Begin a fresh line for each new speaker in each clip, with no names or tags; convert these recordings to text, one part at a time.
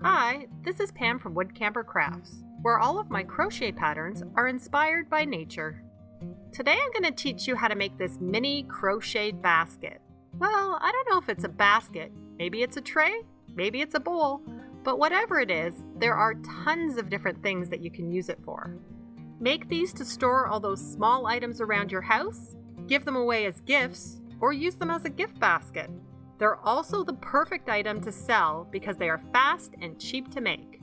Hi, this is Pam from Wood Camper Crafts, where all of my crochet patterns are inspired by nature. Today I'm going to teach you how to make this mini crochet basket. Well, I don't know if it's a basket. Maybe it's a tray, maybe it's a bowl, but whatever it is, there are tons of different things that you can use it for. Make these to store all those small items around your house, give them away as gifts, or use them as a gift basket. They're also the perfect item to sell because they are fast and cheap to make.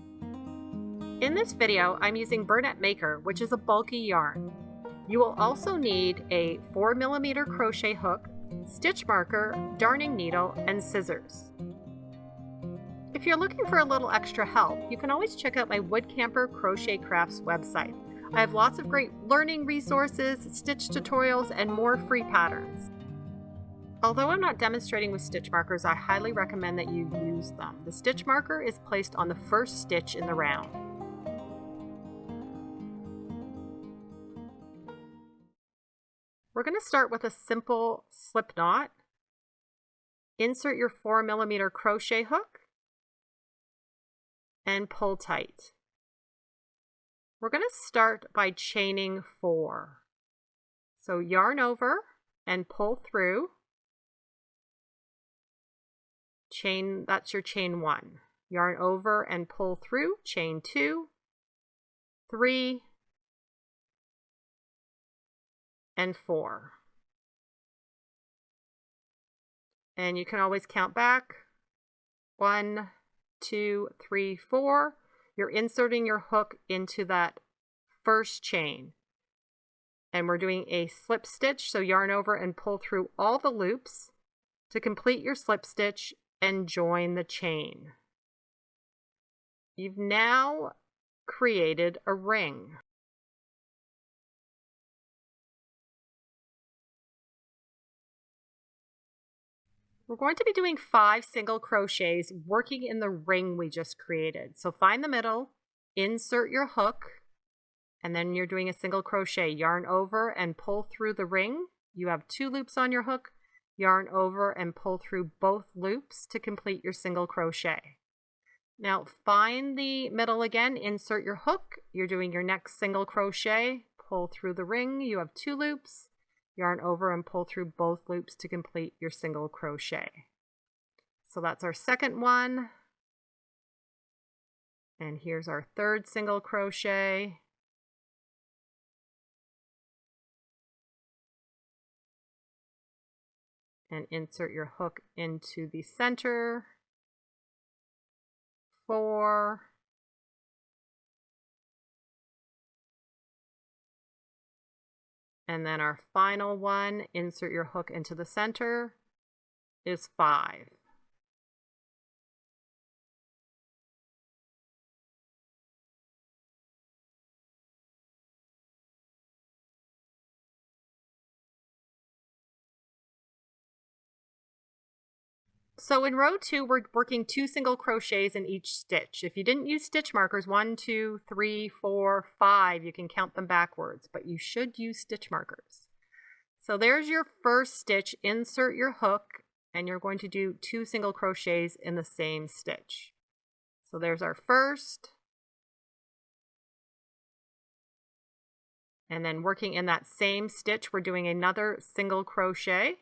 In this video, I'm using Burnette Maker, which is a bulky yarn. You will also need a 4mm crochet hook, stitch marker, darning needle, and scissors. If you're looking for a little extra help, you can always check out my Wood Camper Crochet Crafts website. I have lots of great learning resources, stitch tutorials, and more free patterns. Although I'm not demonstrating with stitch markers, I highly recommend that you use them. The stitch marker is placed on the first stitch in the round. We're going to start with a simple slip knot. Insert your 4mm crochet hook and pull tight. We're going to start by chaining 4. So yarn over and pull through. Chain, that's your chain 1. Yarn over and pull through, chain 2, 3, and 4. And you can always count back. 1, 2, 3, 4. You're inserting your hook into that first chain. And we're doing a slip stitch, so yarn over and pull through all the loops to complete your slip stitch and join the chain. You've now created a ring. We're going to be doing 5 single crochets working in the ring we just created. So find the middle, insert your hook, and then you're doing a single crochet. Yarn over and pull through the ring. You have 2 loops on your hook. Yarn over and pull through both loops to complete your single crochet. Now find the middle again, insert your hook. You're doing your next single crochet, pull through the ring. You have 2 loops. Yarn over and pull through both loops to complete your single crochet. So that's our second one. And here's our third single crochet. And insert your hook into the center. 4. And then our final one, insert your hook into the center, is 5. So in row 2, we're working 2 single crochets in each stitch. If you didn't use stitch markers, 1, 2, 3, 4, 5, you can count them backwards, but you should use stitch markers. So there's your first stitch. Insert your hook, and you're going to do 2 single crochets in the same stitch. So there's our first. And then working in that same stitch, we're doing another single crochet.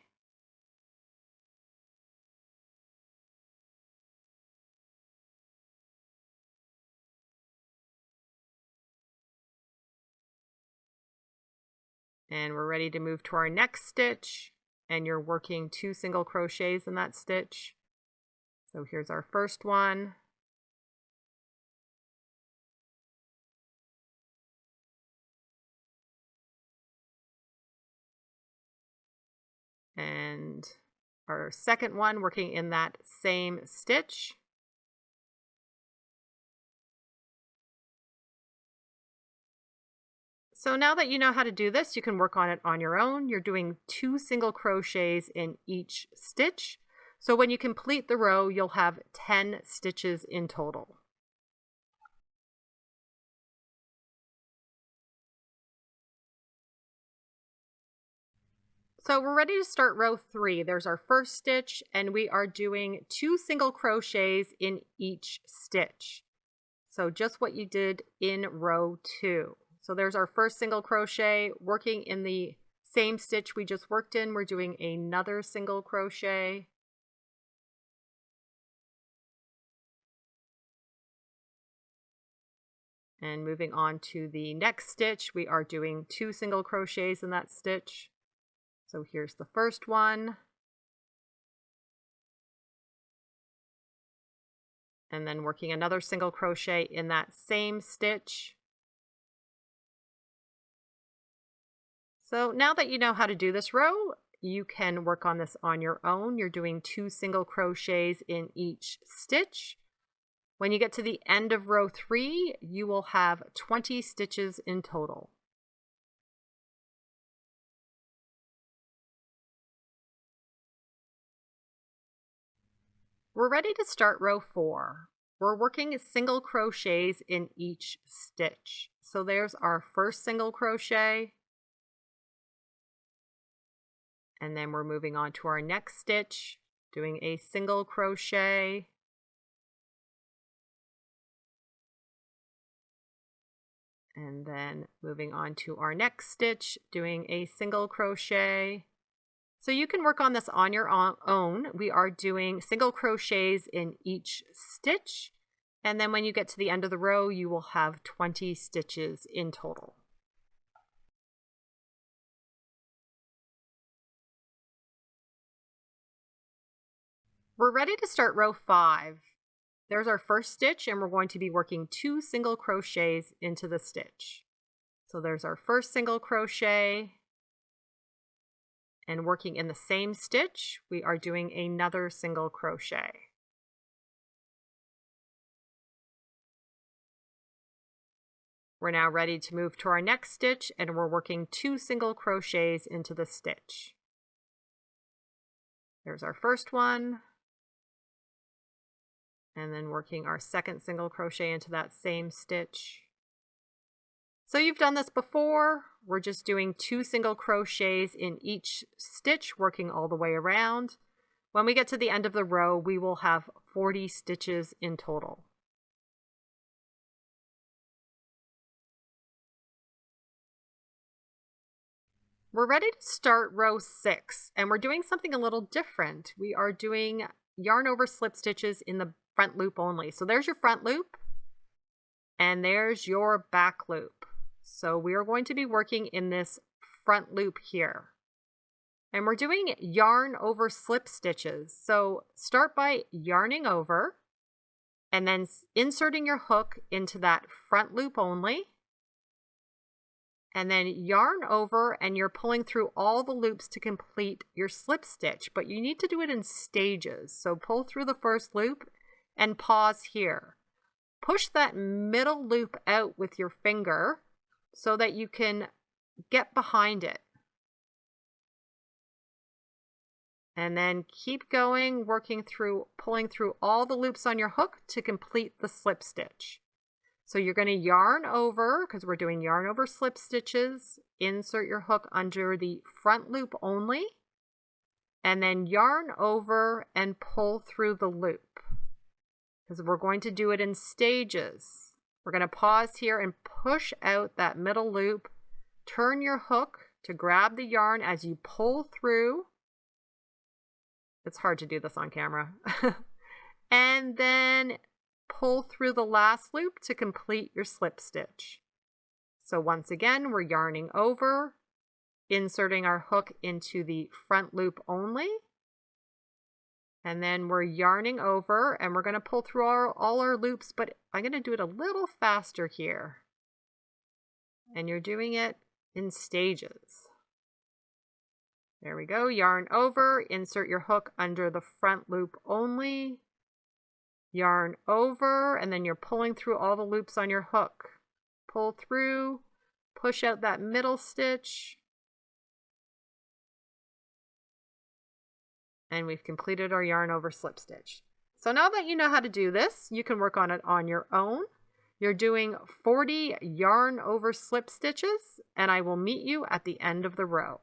And we're ready to move to our next stitch, and you're working 2 single crochets in that stitch. So here's our first one. And our second one, working in that same stitch. So now that you know how to do this, you can work on it on your own. You're doing 2 single crochets in each stitch. So when you complete the row, you'll have 10 stitches in total. So we're ready to start row 3. There's our first stitch, and we are doing 2 single crochets in each stitch. So just what you did in row 2. So there's our first single crochet. Working in the same stitch we just worked in, we're doing another single crochet. And moving on to the next stitch, we are doing 2 single crochets in that stitch. So here's the first one. And then working another single crochet in that same stitch. So now that you know how to do this row, you can work on this on your own. You're doing 2 single crochets in each stitch. When you get to the end of row 3, you will have 20 stitches in total. We're ready to start row 4. We're working single crochets in each stitch. So there's our first single crochet. And then we're moving on to our next stitch, doing a single crochet. And then moving on to our next stitch, doing a single crochet. So you can work on this on your own. We are doing single crochets in each stitch. And then when you get to the end of the row, you will have 20 stitches in total. We're ready to start row 5. There's our first stitch, and we're going to be working 2 single crochets into the stitch. So there's our first single crochet. And working in the same stitch, we are doing another single crochet. We're now ready to move to our next stitch, and we're working 2 single crochets into the stitch. There's our first one. And then working our second single crochet into that same stitch. So you've done this before. We're just doing 2 single crochets in each stitch, working all the way around. When we get to the end of the row, we will have 40 stitches in total. We're ready to start row 6, and we're doing something a little different. We are doing yarn over slip stitches in the front loop only. So there's your front loop, and there's your back loop. So we are going to be working in this front loop here. And we're doing yarn over slip stitches. So start by yarning over and then inserting your hook into that front loop only. And then yarn over, and you're pulling through all the loops to complete your slip stitch, but you need to do it in stages. So pull through the first loop and pause here. Push that middle loop out with your finger so that you can get behind it. And then keep going, working through, pulling through all the loops on your hook to complete the slip stitch. So you're going to yarn over, because we're doing yarn over slip stitches, insert your hook under the front loop only, and then yarn over and pull through the loop, because we're going to do it in stages. We're going to pause here and push out that middle loop. Turn your hook to grab the yarn as you pull through. It's hard to do this on camera. And then pull through the last loop to complete your slip stitch. So once again, we're yarning over, inserting our hook into the front loop only. And then we're yarning over, and we're going to pull through all our loops, but I'm going to do it a little faster here. And you're doing it in stages. There we go. Yarn over, insert your hook under the front loop only. Yarn over, and then you're pulling through all the loops on your hook. Pull through, push out that middle stitch. And we've completed our yarn over slip stitch. So now that you know how to do this, you can work on it on your own. You're doing 40 yarn over slip stitches, and I will meet you at the end of the row.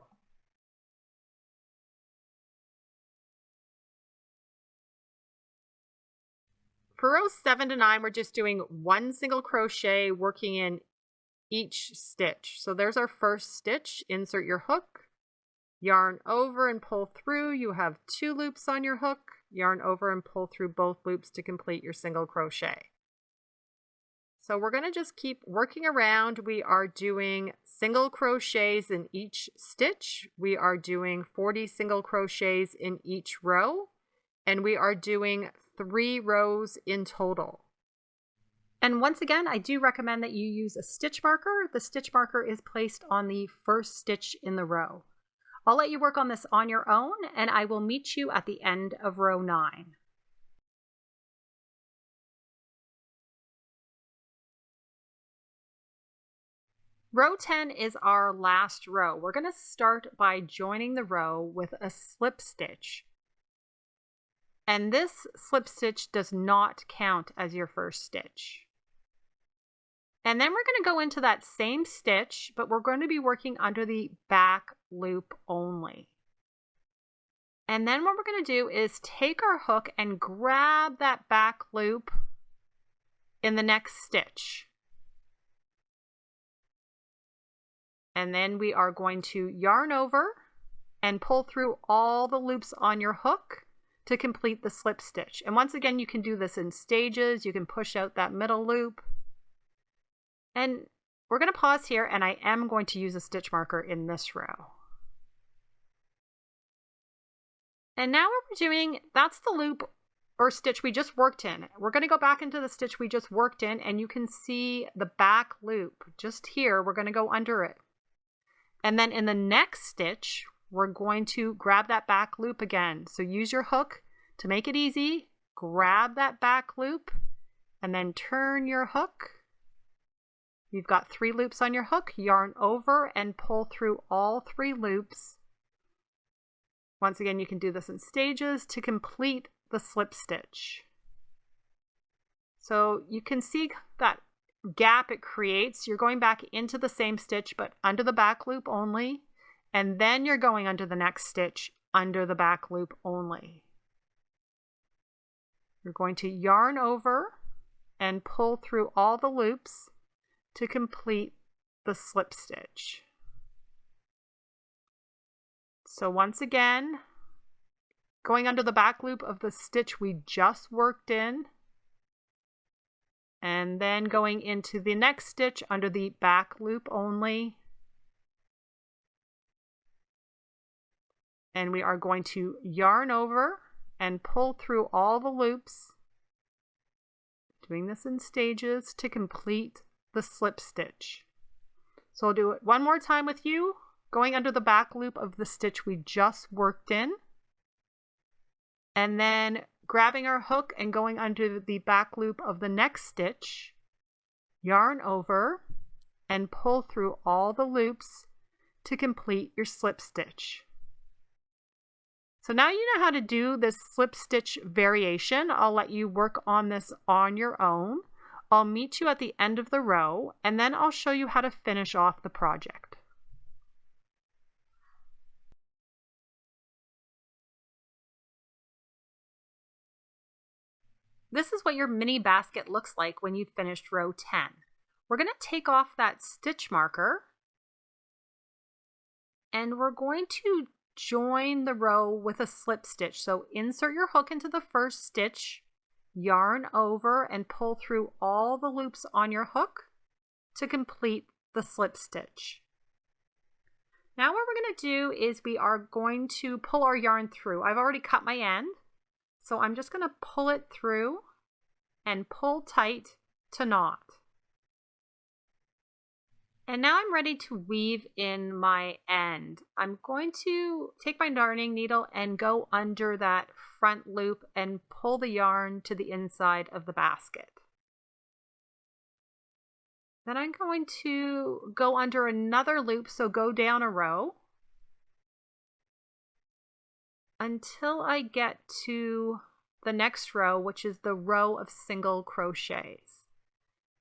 For rows 7 to 9, we're just doing one single crochet, working in each stitch. So there's our first stitch. Insert your hook, yarn over and pull through. You have 2 loops on your hook. Yarn over and pull through both loops to complete your single crochet. So we're going to just keep working around. We are doing single crochets in each stitch. We are doing 40 single crochets in each row, and we are doing 3 rows in total. And once again, I do recommend that you use a stitch marker. The stitch marker is placed on the first stitch in the row. I'll let you work on this on your own, and I will meet you at the end of row 9. Row 10 is our last row. We're going to start by joining the row with a slip stitch. And this slip stitch does not count as your first stitch. And then we're going to go into that same stitch, but we're going to be working under the back loop only. And then what we're going to do is take our hook and grab that back loop in the next stitch. And then we are going to yarn over and pull through all the loops on your hook to complete the slip stitch. And once again, you can do this in stages. You can push out that middle loop. And we're going to pause here, and I am going to use a stitch marker in this row. And now what we're doing, that's the loop or stitch we just worked in. We're going to go back into the stitch we just worked in, and you can see the back loop just here. We're going to go under it. And then in the next stitch, we're going to grab that back loop again. So use your hook to make it easy. Grab that back loop and then turn your hook. You've got 3 loops on your hook. Yarn over and pull through all 3 loops. Once again, you can do this in stages to complete the slip stitch. So you can see that gap it creates. You're going back into the same stitch, but under the back loop only. And then you're going under the next stitch under the back loop only. You're going to yarn over and pull through all the loops to complete the slip stitch. So once again, going under the back loop of the stitch we just worked in, and then going into the next stitch under the back loop only. And we are going to yarn over and pull through all the loops, doing this in stages to complete the slip stitch. So I'll do it one more time with you, going under the back loop of the stitch we just worked in, and then grabbing our hook and going under the back loop of the next stitch, yarn over and pull through all the loops to complete your slip stitch. So now you know how to do this slip stitch variation. I'll let you work on this on your own. I'll meet you at the end of the row, and then I'll show you how to finish off the project. This is what your mini basket looks like when you've finished row 10. We're going to take off that stitch marker, and we're going to join the row with a slip stitch. So insert your hook into the first stitch, yarn over and pull through all the loops on your hook to complete the slip stitch. Now what we're going to do is we are going to pull our yarn through. I've already cut my end, so I'm just going to pull it through and pull tight to knot. And now I'm ready to weave in my end. I'm going to take my darning needle and go under that front loop and pull the yarn to the inside of the basket. Then I'm going to go under another loop, so go down a row until I get to the next row, which is the row of single crochets.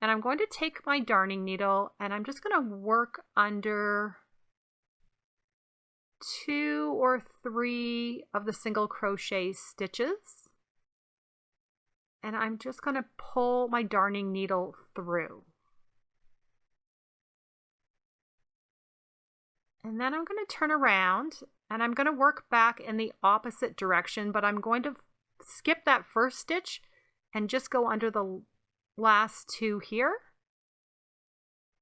And I'm going to take my darning needle and I'm just going to work under 2 or 3 of the single crochet stitches. and I'm just going to pull my darning needle through. And then I'm going to turn around and I'm going to work back in the opposite direction, but I'm going to skip that first stitch and just go under the last two here,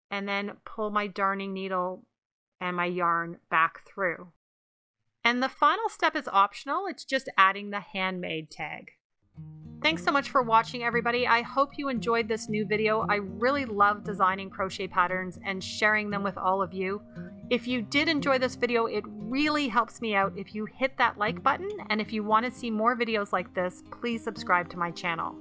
and then pull my darning needle and my yarn back through. And the final step is optional. It's just adding the handmade tag. Thanks so much for watching, everybody. I hope you enjoyed this new video. I really love designing crochet patterns and sharing them with all of you. If you did enjoy this video, it really helps me out if you hit that like button. And if you want to see more videos like this, please subscribe to my channel.